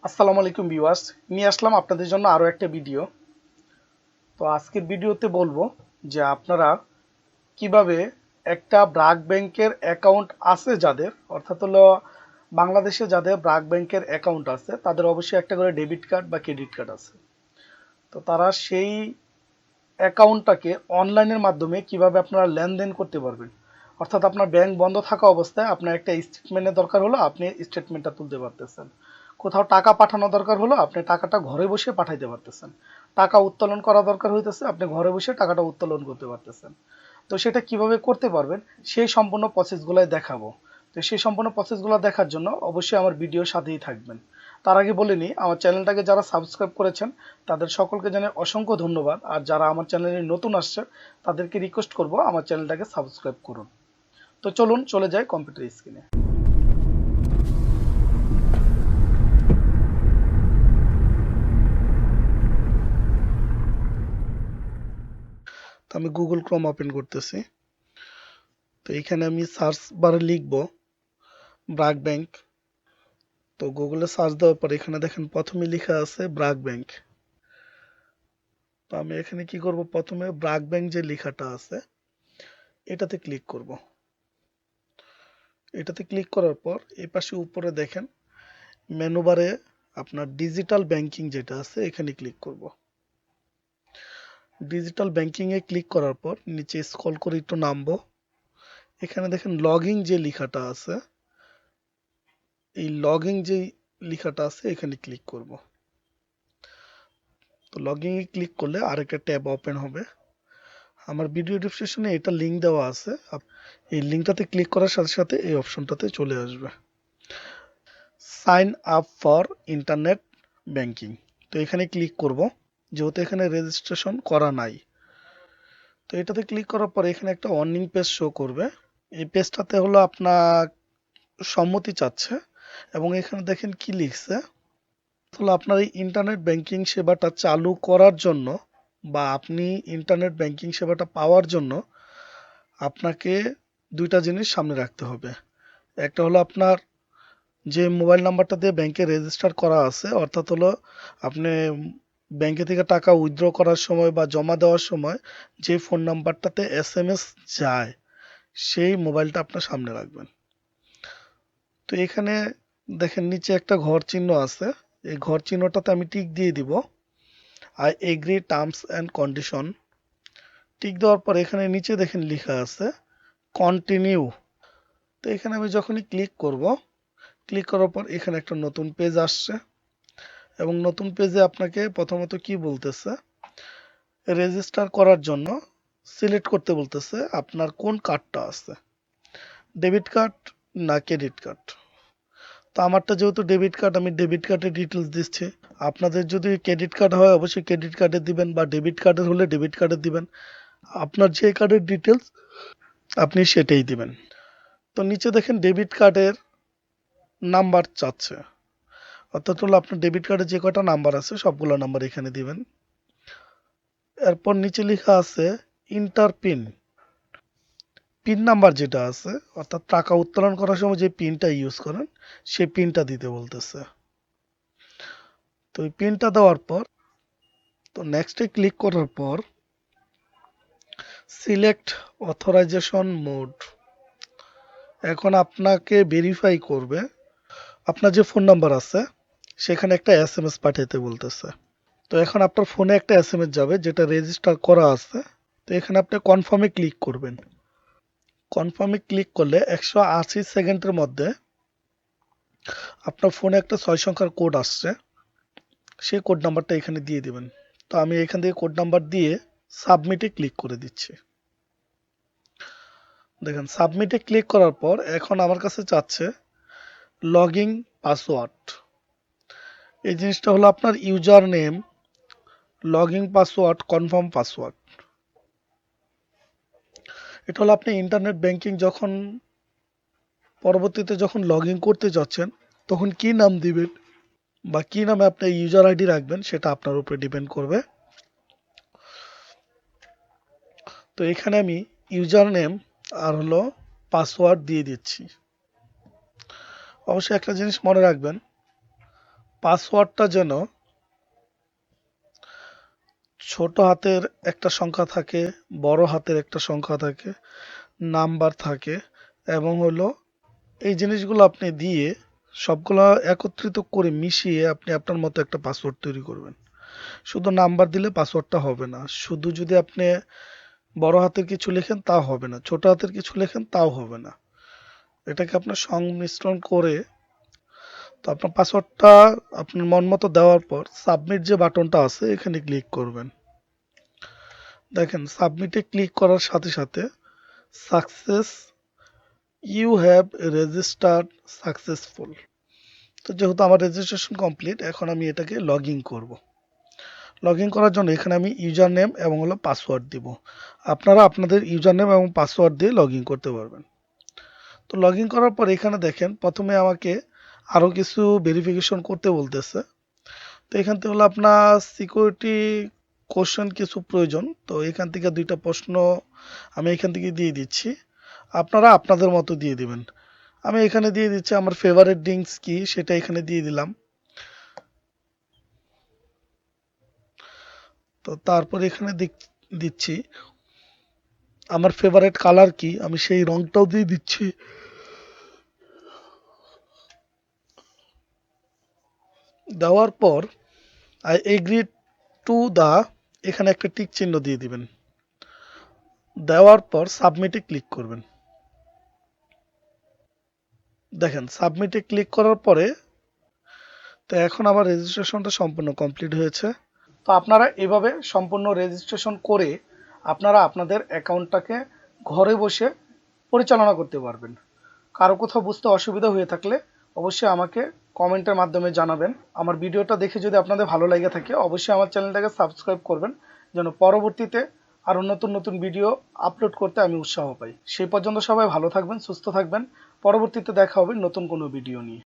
আসসালামু আলাইকুম ভিউয়ার্স, নিয়ে আসলাম আপনাদের জন্য আরও একটা ভিডিও। তো আজকের ভিডিওতে বলবো যে আপনারা কিভাবে একটা ব্র্যাক ব্যাংকের অ্যাকাউন্ট আছে যাদের, অর্থাৎ হলো বাংলাদেশে যাদের ব্র্যাক ব্যাংকের অ্যাকাউন্ট আছে তাদের অবশ্যই একটা করে ডেবিট কার্ড বা ক্রেডিট কার্ড আছে। তো তারা সেই অ্যাকাউন্টটাকে অনলাইনের মাধ্যমে কিভাবে আপনারা লেনদেন করতে পারবেন, অর্থাৎ আপনার ব্যাংক বন্ধ থাকা অবস্থায় আপনার একটা স্টেটমেন্টের দরকার হলো, আপনি স্টেটমেন্টটা তুলতে পারতেছেন। কোথাও টাকা পাঠানো দরকার হলো, আপনি টাকাটা ঘরে বসে পাঠাইতে পারতেছেন। টাকা উত্তোলন করা দরকার হইতেছে, আপনি ঘরে বসে টাকাটা উত্তোলন করতে পারতেছেন। তো সেটা কিভাবে করতে পারবেন সেই সম্পূর্ণ প্রসেসগুলোই দেখাবো। তো সেই সম্পূর্ণ প্রসেসগুলো দেখার জন্য অবশ্যই আমার ভিডিওর সাথেই থাকবেন। তার আগে বলে নিই, আমার চ্যানেলটাকে যারা সাবস্ক্রাইব করেছেন তাদের সকলকে জানাই অসংখ্য ধন্যবাদ, আর যারা আমার চ্যানেলে নতুন আসছে তাদেরকে রিকোয়েস্ট করব আমার চ্যানেলটাকে সাবস্ক্রাইব করুন। তো চলুন চলে যাই কম্পিউটার স্ক্রিনে। তো আমি গুগল ক্রোম ওপেন করতেছি। তো এখানে আমি সার্চ বারে লিখব ব্র্যাক ব্যাংক। তো গুগলে সার্চ দেওয়ার পর এখানে দেখেন প্রথমে লেখা আছে ব্র্যাক ব্যাংক। তো আমি এখানে কি করব, প্রথমে ব্র্যাক ব্যাংক যে লেখাটা আছে এটাতে ক্লিক করব। এটাতে ক্লিক করার পর এই পাশে উপরে দেখেন মেনু বারে আপনার ডিজিটাল ব্যাংকিং যেটা আছে এখানে ক্লিক করব। ডিজিটাল ব্যাংকিং এ ক্লিক করার পর নিচে স্ক্রল করে একটু নামবো। এখানে দেখেন লগইন যে লেখাটা আছে, এই লগইন যে লেখাটা আছে এখানে ক্লিক করব। তো লগইন এ ক্লিক করলে আরেকটা ট্যাব ওপেন হবে। আমার ভিডিও ডেসক্রিপশনে এটা লিংক দেওয়া আছে, এই লিংকটাতে ক্লিক করার সাথে সাথে এই অপশনটাতে চলে আসবে sign up for internet banking. তো এখানে ক্লিক করব, যেহেতু এখানে রেজিস্ট্রেশন করা নাই। তো এটাতে ক্লিক করার পর এখানে একটা ওয়ার্নিং পেজ শো করবে। এই পেজটাতে হলো আপনার সম্মতি চাচ্ছে, এবং এখানে দেখেন কি লিখছে, হলো আপনার এই ইন্টারনেট ব্যাংকিং সেবাটা চালু করার জন্য বা আপনি ইন্টারনেট ব্যাংকিং সেবাটা পাওয়ার জন্য আপনাকে দুইটা জিনিস সামনে রাখতে হবে। একটা হলো আপনার যে মোবাইল নাম্বারটা দিয়ে ব্যাংকে রেজিস্টার করা আছে, অর্থাৎ হলো আপনি ব্যাংকে থেকে টাকা উইথড্র করার সময় বা জমা দেওয়ার সময় যে ফোন নাম্বারটাতে এসএমএস যায় সেই মোবাইলটা আপনার সামনে রাখবেন। তো এখানে দেখেন নিচে একটা ঘর চিহ্ন আছে, এই ঘর চিহ্নটাতে আমি টিক দিয়ে দিব। I agree terms and condition. Tick দেওয়ার পর এখানে নিচে দেখেন লেখা আছে কন্টিনিউ। তো এখানে আমি যখনই ক্লিক করব, ক্লিক করার পর এখানে একটা নতুন পেজ আসছে, এবং নতুন পেজে আপনাকে প্রথমত কি বলতেছে, রেজিস্টার করার জন্য সিলেক্ট করতে বলতেছে আপনার কোন কার্ডটা আছে, ডেবিট কার্ড না ক্রেডিট কার্ড। তো আমারটা যেহেতু ডেবিট কার্ড, আমি ডেবিট কার্ডের ডিটেলস দিচ্ছি। আপনাদের যদি ক্রেডিট কার্ড হয় অবশ্যই ক্রেডিট কার্ডে দিবেন, বা ডেবিট কার্ডের হলে ডেবিট কার্ডে দিবেন। আপনার যে কার্ডের ডিটেলস আপনি সেটাই দিবেন। তো নিচে দেখেন ডেবিট কার্ডের নাম্বার চাচ্ছে, অর্থাৎ হলো আপনার ডেবিট কার্ডে যে কয়টা নাম্বার আছে সবগুলো নাম্বার এখানে দিবেন। এরপর নিচে লেখা আছে ইন্টার পিন। পিন নাম্বার যেটা আছে, অর্থাৎ টাকা উত্তোলন করার সময় যে পিনটা ইউজ করেন সেই পিনটা দিতে বলতেছে। তো এই পিনটা দেওয়ার পর, তো নেক্সটে ক্লিক করার পর সিলেক্ট অথরাইজেশন মোড। এখন আপনাকে ভেরিফাই করবে আপনার যে ফোন নাম্বার আছে সেখানে একটা এসএমএস পাঠাতে বলতেছে। তো এখন আপনার ফোনে একটা এসএমএস যাবে যেটা রেজিস্টার করা আছে। তো এখানে আপনি কনফার্মে ক্লিক করবেন। কনফার্মে ক্লিক করলে 180 সেকেন্ডের মধ্যে আপনার ফোনে একটা 6 সংখ্যার কোড আসছে, সেই কোড নাম্বারটা এখানে দিয়ে দিবেন। তো আমি এখান থেকে কোড নাম্বার দিয়ে সাবমিটে ক্লিক করে দিচ্ছি। দেখেন সাবমিটে ক্লিক করার পর এখন আমার কাছে চাচ্ছে লগইন পাসওয়ার্ড। এই জিনিসটা হলো আপনার user name, login password, confirm password. এটা হলো আপনি ইন্টারনেট ব্যাংকিং যখন পরবর্তীতে যখন লগইন করতে যাচ্ছেন তখন কি নাম দিবেন বা কি নামে আপনি ইউজার আইডি রাখবেন সেটা আপনার উপরে ডিপেন্ড করবে। তো এখানে আমি ইউজার নেম আর হলো পাসওয়ার্ড দিয়ে দিচ্ছি। অবশ্যই একটা জিনিস মনে রাখবেন, পাসওয়ার্ডটা যেন ছোট হাতের একটা সংখ্যা থাকে, বড় হাতের একটা সংখ্যা থাকে, নাম্বার থাকে, এবং হলো এই জিনিসগুলো আপনি দিয়ে সবগুলা একত্রিত করে মিশিয়ে আপনি আপনার মতো একটা পাসওয়ার্ড তৈরি করবেন। শুধু নাম্বার দিলে পাসওয়ার্ডটা হবে না। শুধু যদি আপনি বড় হাতের কিছু লেখেন তাও হবে না, ছোট হাতের কিছু লেখেন তাও হবে না। এটাকে আপনার সংমিশ্রণ করে তো আপনার পাসওয়ার্ডটা আপনার মন মতো দেওয়ার পর সাবমিট যে বাটনটা আছে এখানে ক্লিক করবেন। দেখেন সাবমিটে ক্লিক করার সাথে সাথে success, you have registered successful. তো যেহেতু আমার রেজিস্ট্রেশন কমপ্লিট, এখন আমি এটাকে লগ ইন করবো। লগ ইন করার জন্য এখানে আমি ইউজার নেম এবং হলো পাসওয়ার্ড দিব। আপনারা আপনাদের ইউজার নেম এবং পাসওয়ার্ড দিয়ে লগ ইন করতে পারবেন। তো লগ ইন করার পর এখানে দেখেন প্রথমে আমাকে আরও কিছু ভেরিফিকেশন করতে বলতেছে। তো এখান থেকে হলো আপনার সিকিউরিটি কোশ্চেন কিছু প্রয়োজন। তো এখান থেকে দুইটা প্রশ্ন আমি এখান থেকে দিয়ে দিচ্ছি, আপনারা আপনাদের মতো দিয়ে দিবেন। আমি এখানে দিয়ে দিচ্ছি আমার ফেভারিট ড্রিঙ্কস কি সেটা এখানে দিয়ে দিলাম। তো তারপর এখানে দিচ্ছি আমার ফেভারিট কালার কি, আমি সেই রংটাও দিয়ে দিচ্ছি। দেওয়ার পর আই এগ্রি টু দা, এখানে একটা টিক চিহ্ন দিয়ে দিবেন। দেওয়ার পর সাবমিটে ক্লিক করবেন। দেখেন সাবমিটে ক্লিক করার পরে তো এখন আমার রেজিস্ট্রেশনটা সম্পূর্ণ কমপ্লিট হয়েছে। তো আপনারা এভাবে সম্পূর্ণ রেজিস্ট্রেশন করে আপনারা আপনাদের অ্যাকাউন্টটাকে ঘরে বসে পরিচালনা করতে পারবেন। কারো কোথাও বুঝতে অসুবিধা হয়ে থাকলে অবশ্যই আমাকে কমেন্টের মাধ্যমে জানাবেন। আমার ভিডিওটা দেখে যদি আপনাদের ভালো লেগে থাকে অবশ্যই আমার চ্যানেলটাকে সাবস্ক্রাইব করবেন, যেন পরবর্তীতে আরও নতুন নতুন ভিডিও আপলোড করতে আমি উৎসাহ পাই। সেই পর্যন্ত সবাই ভালো থাকবেন, সুস্থ থাকবেন। পরবর্তীতে দেখা হবে নতুন কোনো ভিডিও নিয়ে।